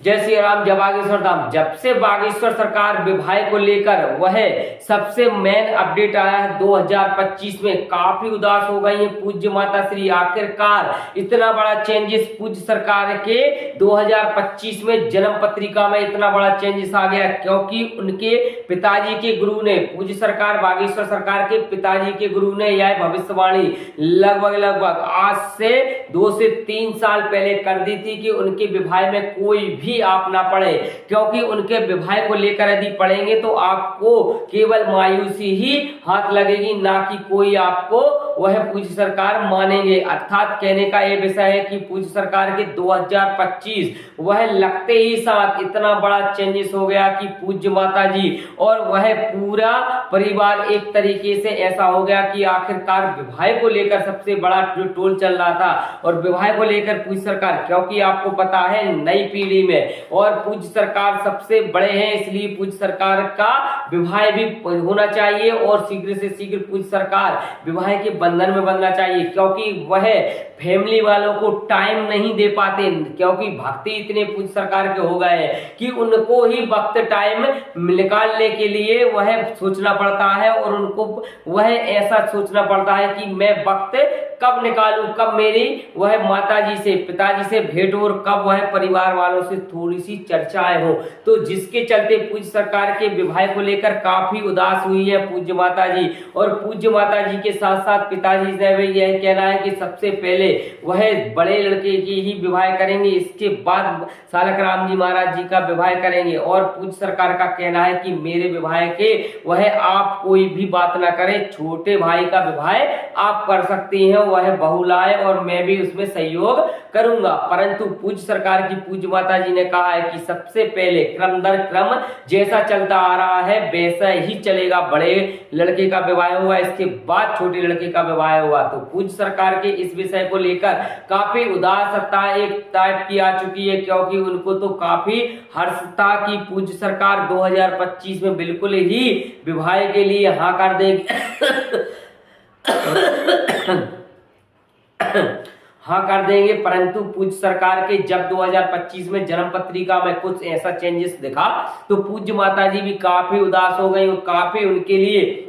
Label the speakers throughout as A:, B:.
A: जय श्री राम, जय बागेश्वर धाम। जब से बागेश्वर सरकार विवाह को लेकर वह सबसे मेन अपडेट आया है 2025 में, काफी उदास हो गई है पूज्य माता श्री। आखिरकार इतना बड़ा चेंजेस पूज्य सरकार के 2025 में जन्म पत्रिका में इतना बड़ा चेंजेस आ गया, क्योंकि उनके पिताजी के गुरु ने, पूज्य सरकार बागेश्वर सरकार के पिताजी के गुरु ने यह भविष्यवाणी लगभग आज से 2 से 3 साल पहले कर दी थी कि उनके विवाह में कोई भी आप ना पढ़े, क्योंकि उनके विवाह को लेकर यदि पढ़ेंगे तो आपको केवल मायूसी ही हाथ लगेगी, ना कि कोई आपको वह पूज्य सरकार मानेंगे। अर्थात कहने का यह विषय है कि पूज्य सरकार के 2025 वह लगते ही साथ इतना बड़ा चेंजेस हो गया कि पूज्य माता जी और वह पूरा परिवार एक तरीके से ऐसा हो गया कि आखिरकार विवाह को लेकर सबसे बड़ा टोल चल रहा था। और विवाह को लेकर पूज्य सरकार, क्योंकि आपको पता है नई पीढ़ी में और पूज्य सरकार सबसे बड़े हैं, इसलिए पूज्य सरकार का विवाह भी होना चाहिए और शीघ्र से शीघ्र पूज्य सरकार विवाह के बंधन में बंधना चाहिए, क्योंकि वह फैमिली वालों को टाइम नहीं दे पाते, क्योंकि भक्ति इतने पूज्य सरकार के हो गए कि उनको ही वक्त टाइम निकालने के लिए वह सोचना पड़ता है और उनको वह ऐसा सोचना पड़ता है कि मैं वक्त कब निकालूं, कब मेरी वह माता जी से, पिताजी से भेंट और कब वह परिवार वालों से थोड़ी सी चर्चाएं हो। तो जिसके चलते पूज्य सरकार के विवाह को लेकर काफी उदास हुई है पूज्य माता जी। और पूज्य माता जी के साथ साथ पिताजी से यह कहना है कि सबसे पहले वह बड़े लड़के की ही विवाह करेंगे, इसके बाद सालक राम जी महाराज जी का विवाह करेंगे। और पूज्य सरकार का कहना है कि मेरे विवाह के वह आप कोई भी बात ना करें, छोटे भाई का विवाह आप कर सकती हैं, वह बहुलाए और मैं भी उसमें सहयोग करूंगा। परंतु पूज्य सरकार की पूज्य माता जी ने कहा है कि सबसे पहले क्रम दर क्रम जैसा चलता आ रहा है वैसा ही चलेगा, बड़े लड़के का विवाह हुआ इसके बाद छोटे लड़के का विवाह हुआ। तो पूज्य सरकार के इस विषय को लेकर काफी उदासता एक टाइप की आ चुकी है, क्योंकि उनको तो काफी हर्ष था कि पूज्य सरकार 2025 में बिल्कुल ही विवाह के लिए हाँ कर देगी हाँ कर देंगे। परंतु पूज्य सरकार के जब 2025 में जन्म पत्रिका में कुछ ऐसा चेंजेस दिखा तो पूज्य माता जी भी काफी उदास हो गई और काफी उनके लिए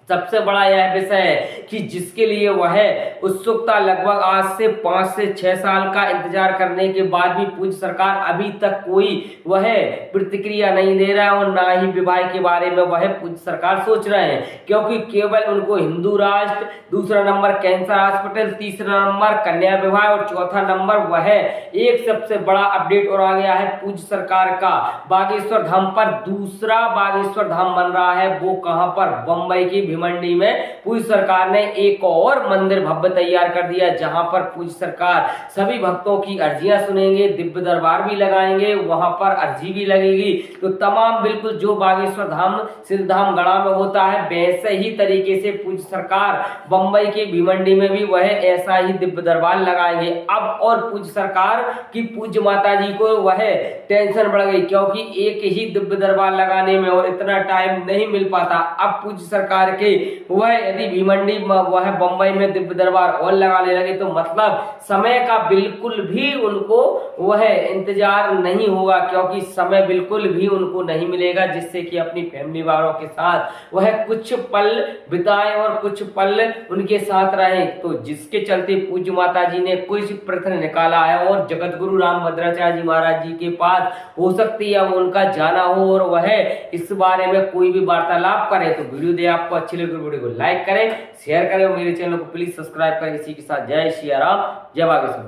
A: सबसे बड़ा यह विषय है कि जिसके लिए वह उत्सुकता लगभग आज से 5 से 6 साल का इंतजार करने के बाद भी पूज्य सरकार अभी तक कोई वह प्रतिक्रिया नहीं दे रहा है और ना ही विवाह के बारे में वह पूज्य सरकार सोच रहे हैं, क्योंकि केवल उनको हिंदू राष्ट्र, दूसरा नंबर कैंसर हॉस्पिटल, तीसरा नंबर कन्या विवाह और चौथा नंबर वह एक सबसे बड़ा अपडेट और आ गया है पूज्य सरकार का बागेश्वर धाम पर दूसरा बागेश्वर धाम बन रहा है। वो कहां पर? बंबई की मंडी में पूज्य सरकार ने एक और मंदिर भव्य तैयार कर दिया, जहां पर पूज्य सरकार सभी भक्तों की अर्जियां सुनेंगे, दिव्य दरबार भी लगाएंगे, वहां पर अर्जी भी लगेगी। तो तमाम बिल्कुल जो बागेश्वर धाम सिद्धधाम गढ़ा में होता है वैसे ही तरीके से पूज्य सरकार बंबई की भिवंडी में भी वह ऐसा ही दिव्य दरबार लगाएंगे। अब और पूज्य सरकार की पूज्य माता जी को वह टेंशन बढ़ गई, क्योंकि एक ही दिव्य दरबार लगाने में और इतना टाइम नहीं मिल पाता। अब पूज्य सरकार के वह यदि भिवंडी वह बंबई में दिव्य दरबार और लगाने लगे तो मतलब समय का बिल्कुल भी उनको वह इंतजार नहीं होगा, क्योंकि समय बिल्कुल भी उनको नहीं मिलेगा जिससे कि अपनी फैमिली वालों के साथ वह कुछ पल बिताएं और कुछ पल उनके साथ रहें। तो जिसके चलते पूज्य माता जी ने कुछ प्रश्न निकाला है और जगत गुरु रामभद्राचार्य जी महाराज जी के पास हो सकती है उनका जाना हो और वह इस बारे में कोई भी वार्तालाप करे। तो वीडियो दे आपको अच्छी लगे वीडियो को लाइक करें, शेयर करें और मेरे चैनल को प्लीज सब्सक्राइब करें। इसी के साथ जय श्री राम, जय बागेश्वर।